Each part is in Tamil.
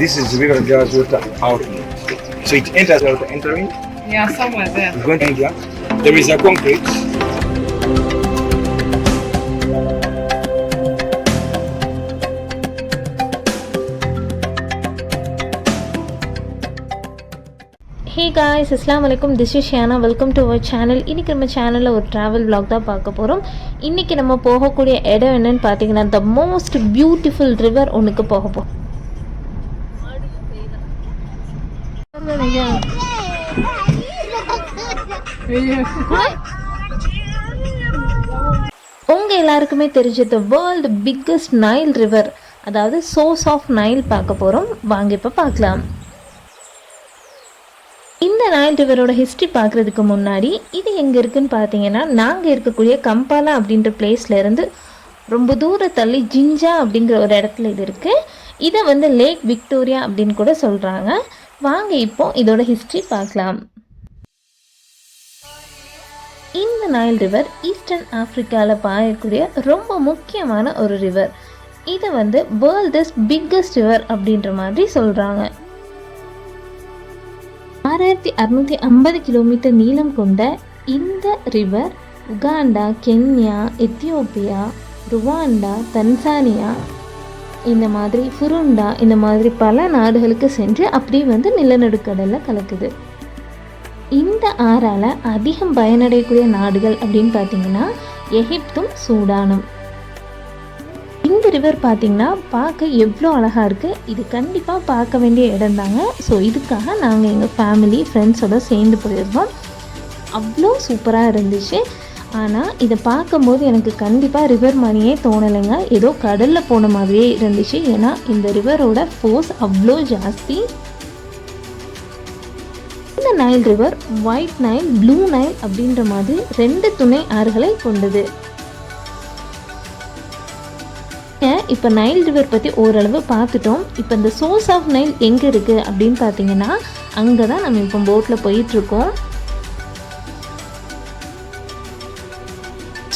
This is the river that goes water out. So it enters water entering. Yeah, somewhere there. It's going to India. There is a concrete. Hey guys, Assalamualaikum. This is Shana. Welcome to our channel. இன்னைக்கு நம்ம சேனல்ல ஒரு travel vlog தான் பார்க்க போறோம். இன்னைக்கு நம்ம போகக்கூடிய இடம் என்னன்னு பாத்தீங்கன்னா the most beautiful river ஒண்ணுக்கு போக போறோம். உங்க எல்லாருக்குமே தெரிஞ்ச the world biggest Nile river, அதாவது source of Nile பார்க்க போறோம். வாங்க இப்ப பார்க்கலாம். இந்த நைல் ரிவரோட ஹிஸ்ட்ரி பார்க்குறதுக்கு முன்னாடி இது எங்கே இருக்குதுன்னு பார்த்தீங்கன்னா, நாங்கள் இருக்கக்கூடிய கம்பாலா அப்படின்ற பிளேஸில் இருந்து ரொம்ப தூரம் தள்ளி ஜிஞ்சா அப்படிங்கிற ஒரு இடத்துல இது இருக்குது. இதை வந்து லேக் விக்டோரியா அப்படின்னு கூட சொல்கிறாங்க. வாங்க இப்போ இதோட ஹிஸ்ட்ரி பார்க்கலாம். இந்த நைல் ரிவர் ஈஸ்டர்ன் ஆஃப்ரிக்காவில் பாயக்கூடிய ரொம்ப முக்கியமான ஒரு ரிவர். இதை வந்து வேர்ல்டஸ் பிக்கஸ்ட் ரிவர் அப்படின்ற மாதிரி சொல்கிறாங்க. 6650 கிலோமீட்டர் நீளம் கொண்ட இந்த river Uganda, Kenya, Ethiopia, Rwanda, Tanzania, இந்த மாதிரி புருண்டா, இந்த மாதிரி பல நாடுகளுக்கு சென்று அப்படியே வந்து நிலநடுக்கடலில் கலக்குது. இந்த ஆறால் அதிகம் பயனடையக்கூடிய நாடுகள் அப்படின்னு பார்த்தீங்கன்னா எகிப்தும் சூடானும். இந்த ரிவர் பார்த்திங்கன்னா பார்க்க எவ்வளோ அழகாக இருக்குது. இது கண்டிப்பாக பார்க்க வேண்டிய இடம் தாங்க. ஸோ இதுக்காக நாங்கள் எங்கள் ஃபேமிலி ஃப்ரெண்ட்ஸோடு சேர்ந்து போயிருந்தோம். அவ்வளோ சூப்பராக இருந்துச்சு. ஆனால் இதை பார்க்கும்போது எனக்கு கண்டிப்பாக ரிவர் மாதிரியே தோணலைங்க. ஏதோ கடலில் போன மாதிரியே இருந்துச்சு. ஏன்னா இந்த ரிவரோட ஃபோர்ஸ் அவ்வளோ ஜாஸ்தி. இந்த Nile river white Nile, blue Nile அப்படின்ற மாதிரி 2 துணை ஆறுகளை கொண்டது. இப்போ நைல் ரிவர் பற்றி ஓரளவு பார்த்துட்டோம். இப்போ இந்த சோர்ஸ் ஆஃப் நைல் எங்கே இருக்குது அப்படின்னு பார்த்தீங்கன்னா, அங்கே தான் நம்ம இப்போ போட்டில் போயிட்டுருக்கோம்.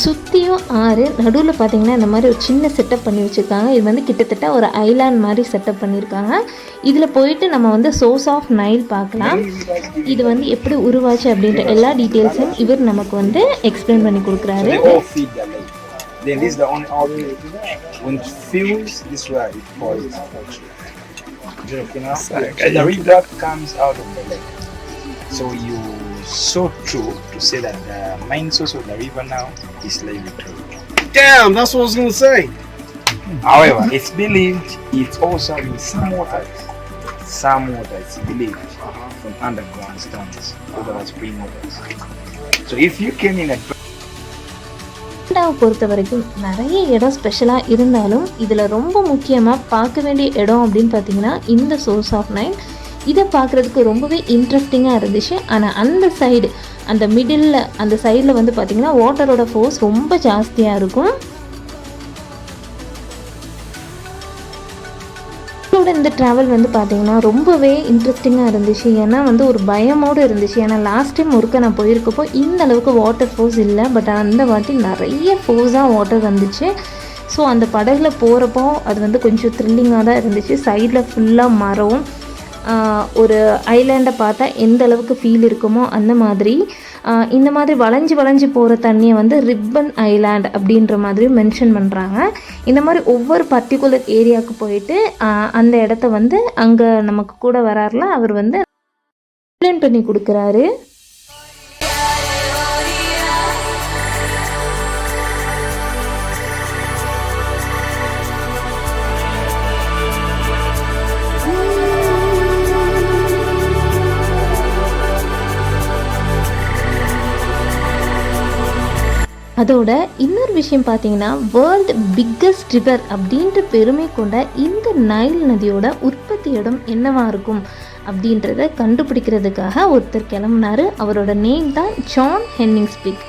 சுற்றியும் ஆறு, நடுவில் பார்த்தீங்கன்னா இந்த மாதிரி ஒரு சின்ன செட்டப் பண்ணி வச்சுருக்காங்க. இது வந்து கிட்டத்தட்ட ஒரு ஐலாண்ட் மாதிரி செட்டப் பண்ணியிருக்காங்க. இதில் போயிட்டு நம்ம வந்து சோர்ஸ் ஆஃப் நைல் பார்க்கலாம். இது வந்து எப்படி உருவாச்சு அப்படின்ற எல்லா டீட்டெயில்ஸும் இவர் நமக்கு வந்து எக்ஸ்பிளைன் பண்ணி கொடுக்குறாரு. Then this is the only outlet. When it fills this way, it falls. You know? So the river comes out of the lake. So you so true to say that the main source of the river now is Lake Victoria. Damn, that's what I was gonna say. However, it's believed it's also in some waters. Some waters believed from underground stones, over spring waters. So if you came in a ரவாண்டாவை பொறுத்த வரைக்கும் நிறைய இடம் ஸ்பெஷலாக இருந்தாலும் இதில் ரொம்ப முக்கியமாக பார்க்க வேண்டிய இடம் அப்படின்னு பார்த்தீங்கன்னா இந்த சோர்ஸ் ஆஃப் நைல். இதை பார்க்குறதுக்கு ரொம்பவே இன்ட்ரெஸ்டிங்காக இருந்துச்சு. ஆனால் அந்த சைடு, அந்த மிடில் அந்த சைடில் வந்து பார்த்திங்கன்னா வாட்டரோட ஃபோர்ஸ் ரொம்ப ஜாஸ்தியாக இருக்கும். இந்த ட்ராவல் வந்து பார்த்திங்கன்னா ரொம்பவே இன்ட்ரெஸ்டிங்காக இருந்துச்சு. ஏன்னா வந்து ஒரு பயமோடு இருந்துச்சு. ஏன்னா லாஸ்ட் டைம் ஒருக்க நான் போயிருக்கப்போ இந்த அளவுக்கு வாட்டர் ஃபோர்ஸ் இல்லை. பட் அந்த வாட்டி நிறைய ஃபோர்ஸாக வாட்டர் வந்துச்சு. ஸோ அந்த படகுல போகிறப்போ அது வந்து கொஞ்சம் த்ரில்லிங்காக தான் இருந்துச்சு. சைடில் ஃபுல்லாக மரம், ஒரு ஐலாண்டை பார்த்தா எந்த அளவுக்கு ஃபீல் இருக்குமோ அந்த மாதிரி. இந்த மாதிரி வளைஞ்சு போகிற தண்ணியை வந்து ரிப்பன் ஐலாண்ட் அப்படின்ற மாதிரி மென்ஷன் பண்ணுறாங்க. இந்த மாதிரி ஒவ்வொரு பர்டிகுலர் ஏரியாவுக்கு போயிட்டு அந்த இடத்த வந்து அங்கே நமக்கு கூட வராருல அவர் வந்து எக்ஸ்பிளைன் பண்ணி கொடுக்குறாரு. அதோட இன்னொரு விஷயம் பார்த்தீங்கன்னா, வேர்ல்டு பிக்கஸ்ட் ரிவர் அப்படின்ற பெருமை கொண்ட இந்த நைல் நதியோட உற்பத்தி இடம் என்னவாக இருக்கும் அப்படின்றத கண்டுபிடிக்கிறதுக்காக ஒருத்தர் கிளம்புனாரு. அவரோட நேம் தான் ஜான் ஹென்னிங்ஸ்பிக்.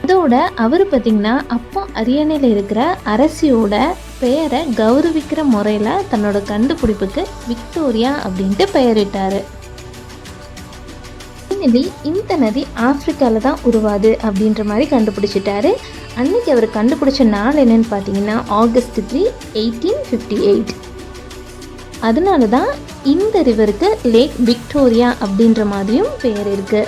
அதோட அவர் பார்த்திங்கன்னா அப்போ அரியணையில் இருக்கிற அரசியோட பெயரை கௌரவிக்கிற முறையில் தன்னோட கண்டுபிடிப்புக்கு விக்டோரியா அப்படின்ட்டு பெயரிட்டார். ஃபைனலி இந்த நதி ஆஃப்ரிக்காவில் தான் உருவாது அப்படின்ற மாதிரி கண்டுபிடிச்சிட்டாரு. அன்றைக்கி அவர் கண்டுபிடிச்ச நாள் என்னென்னு பார்த்தீங்கன்னா August 3, 1858. அதனால தான் இந்த ரிவருக்கு லேக் விக்டோரியா அப்படின்ற மாதிரியும் பேர் இருக்குது.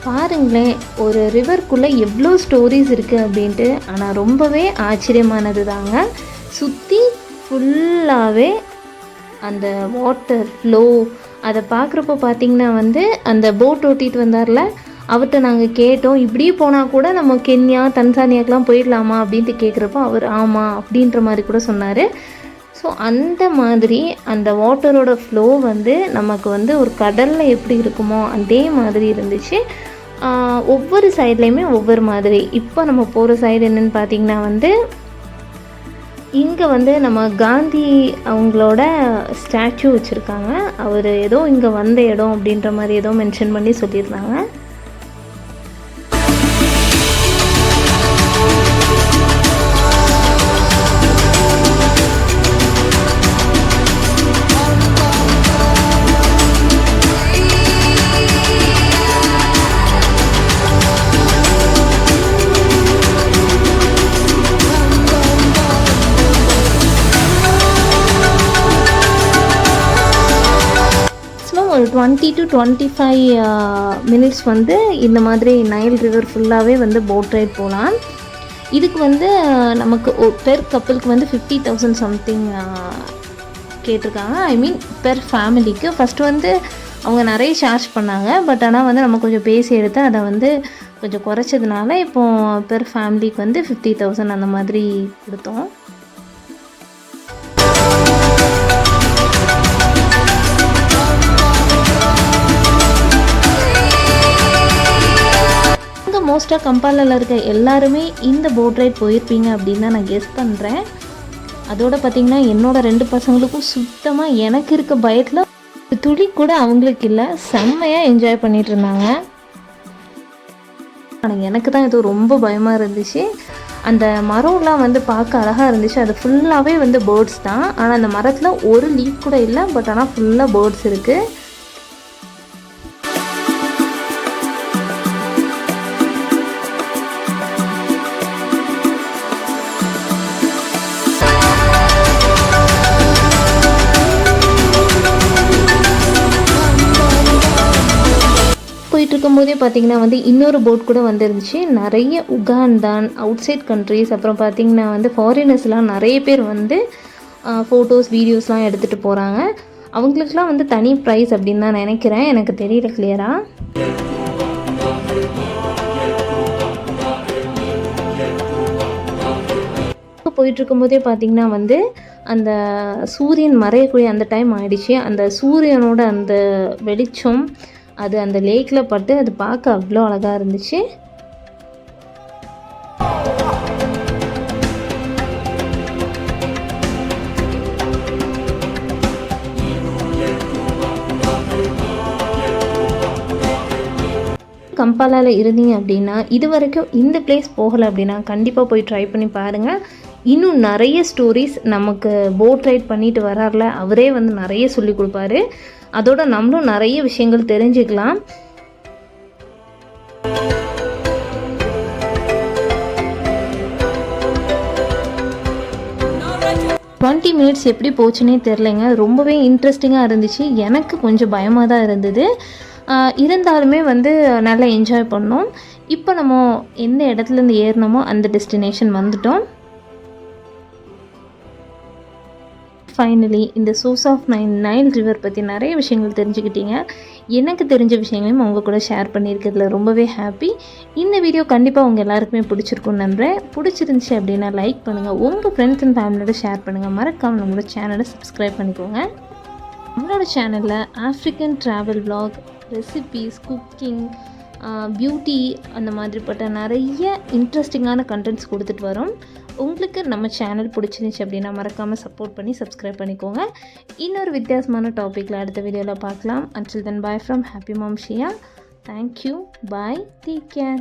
பாருங்களேன், ஒரு ரிவர்க்குள்ளே எவ்வளோ ஸ்டோரிஸ் இருக்குது அப்படின்ட்டு. ஆனால் ரொம்பவே ஆச்சரியமானது தாங்க. சுற்றி ஃபுல்லாகவே அந்த வாட்டர் ஃப்ளோ அதை பார்க்குறப்போ பார்த்திங்கன்னா அந்த போட் ஓட்டிகிட்டு வந்தார்ல, அவர்கிட்ட நாங்கள் கேட்டோம், இப்படியே போனால் கூட நம்ம கென்யா தன்சானியாக்கெலாம் போயிடலாமா அப்படின்ட்டு கேட்குறப்போ அவர் ஆமாம் அப்படின்ற மாதிரி கூட சொன்னார். ஸோ அந்த மாதிரி அந்த வாட்டரோட ஃப்ளோ நமக்கு ஒரு கடலில் எப்படி இருக்குமோ அதே மாதிரி இருந்துச்சு. ஒவ்வொரு சைட்லேயுமே ஒவ்வொரு மாதிரி. இப்போ நம்ம போகிற சைடு என்னென்னு பார்த்திங்கன்னா இங்கே நம்ம காந்தி அவங்களோட ஸ்டாச்சு வச்சுருக்காங்க. அவர் ஏதோ இங்கே வந்த இடம் அப்படின்ற மாதிரி ஏதோ மென்ஷன் பண்ணி சொல்லியிருந்தாங்க. ஒரு 20 to 25 minutes இந்த மாதிரி நைல் ரிவர் ஃபுல்லாகவே போட் ரைட் போகலாம். இதுக்கு நமக்கு பெர் கப்பலுக்கு 50,000 சம்திங் கேட்டிருக்காங்க. ஐ மீன் பெர் ஃபேமிலிக்கு. ஃபஸ்ட்டு அவங்க நிறைய சார்ஜ் பண்ணாங்க. பட் ஆனால் நம்ம கொஞ்சம் பேசி எடுத்து அதை கொஞ்சம் குறைச்சதுனால இப்போது பெர் ஃபேமிலிக்கு 50,000 அந்த மாதிரி கொடுத்தோம். மோஸ்ட்டாக கம்பாலாவில் இருக்க எல்லாருமே இந்த போட் ரைட் போயிருப்பீங்க அப்படின்னு தான் நான் கெஸ் பண்ணுறேன். அதோடு பார்த்திங்கன்னா என்னோடய 2 பசங்களுக்கும் சுத்தமாக எனக்கு இருக்க பயத்தில் துளி கூட அவங்களுக்கு இல்லை. செம்மையாக என்ஜாய் பண்ணிகிட்டு இருந்தாங்க. ஆனால் எனக்கு தான் ஏதோ ரொம்ப பயமாக இருந்துச்சு. அந்த மரம்லாம் பார்க்க அழகாக இருந்துச்சு. அது ஃபுல்லாகவே பேர்ட்ஸ் தான். ஆனால் அந்த மரத்தில் ஒரு லீஃப் கூட இல்லை. பட் ஆனால் ஃபுல்லாக பேர்ட்ஸ் இருக்குது. போயிட்டு இருக்கும்போதே பார்த்திங்கன்னா இன்னொரு போட் கூட வந்துருந்துச்சு. நிறைய உகாண்டான் அவுட் சைட் கண்ட்ரீஸ், அப்புறம் பார்த்திங்கன்னா ஃபாரினர்ஸ்லாம் நிறைய பேர் ஃபோட்டோஸ் வீடியோஸ்லாம் எடுத்துகிட்டு போகிறாங்க. அவங்களுக்குலாம் தனி ப்ரைஸ் அப்படின்னு தான் நினைக்கிறேன். எனக்கு தெரியல கிளியராக. போயிட்டுருக்கும்போதே பார்த்திங்கன்னா அந்த சூரியன் மறையக்கூடிய அந்த டைம் ஆயிடுச்சு. அந்த சூரியனோட அந்த வெளிச்சம் அது அந்த லேக்கில் பட்டு அது பார்க்க அவ்வளோ அழகாக இருந்துச்சு. கம்பாலாவில் இருந்தீங்க அப்படின்னா இது வரைக்கும் இந்த பிளேஸ் போகலை அப்படின்னா கண்டிப்பாக போய் ட்ரை பண்ணி பாருங்கள். இன்னும் நிறைய ஸ்டோரிஸ் நமக்கு போட் ரைட் பண்ணிட்டு வரார்ல அவரே நிறைய சொல்லி கொடுப்பாரு. அதோட நம்மளும் நிறைய விஷயங்கள் தெரிஞ்சுக்கலாம். டுவெண்ட்டி மினிட்ஸ் எப்படி போச்சுன்னே தெரிலங்க. ரொம்பவே இன்ட்ரெஸ்டிங்காக இருந்துச்சு. எனக்கு கொஞ்சம் பயமாக தான் இருந்தது. இருந்தாலுமே நல்லா என்ஜாய் பண்ணோம். இப்போ நம்ம எந்த இடத்துலேருந்து ஏறினோமோ அந்த டெஸ்டினேஷன் வந்துட்டோம். ஃபைனலி இந்த சோர்ஸ் ஆஃப் நைல் ரிவர் பற்றி நிறைய விஷயங்கள் தெரிஞ்சுக்கிட்டீங்க. எனக்கு தெரிஞ்ச விஷயங்களையும் உங்கள் கூட ஷேர் பண்ணியிருக்கிறதுல ரொம்பவே ஹாப்பி. இந்த வீடியோ கண்டிப்பாக உங்கள் எல்லாருக்குமே பிடிச்சிருக்குன்னு நம்புகிறேன். பிடிச்சிருந்துச்சி அப்படின்னா லைக் பண்ணுங்கள், உங்கள் ஃப்ரெண்ட்ஸ் அண்ட் ஃபேமிலியோட ஷேர் பண்ணுங்கள். மறக்காமல் நம்மளோட சேனலை சப்ஸ்கிரைப் பண்ணிக்கோங்க. நம்மளோட சேனலில் African travel vlog, recipes, cooking, beauty அந்த மாதிரிப்பட்ட நிறைய இன்ட்ரெஸ்டிங்கான கண்டென்ட்ஸ் கொடுத்துட்டு வரோம். உங்களுக்கு நம்ம சேனல் பிடிச்சிருந்துச்சி அப்படின்னா மறக்காமல் சப்போர்ட் பண்ணி சப்ஸ்கிரைப் பண்ணிக்கோங்க. இன்னொரு வித்தியாசமான டாப்பிக்கில் அடுத்த வீடியோவில் பார்க்கலாம். Until then, bye from Happy Mom Shia. Thank you. Bye. Take care.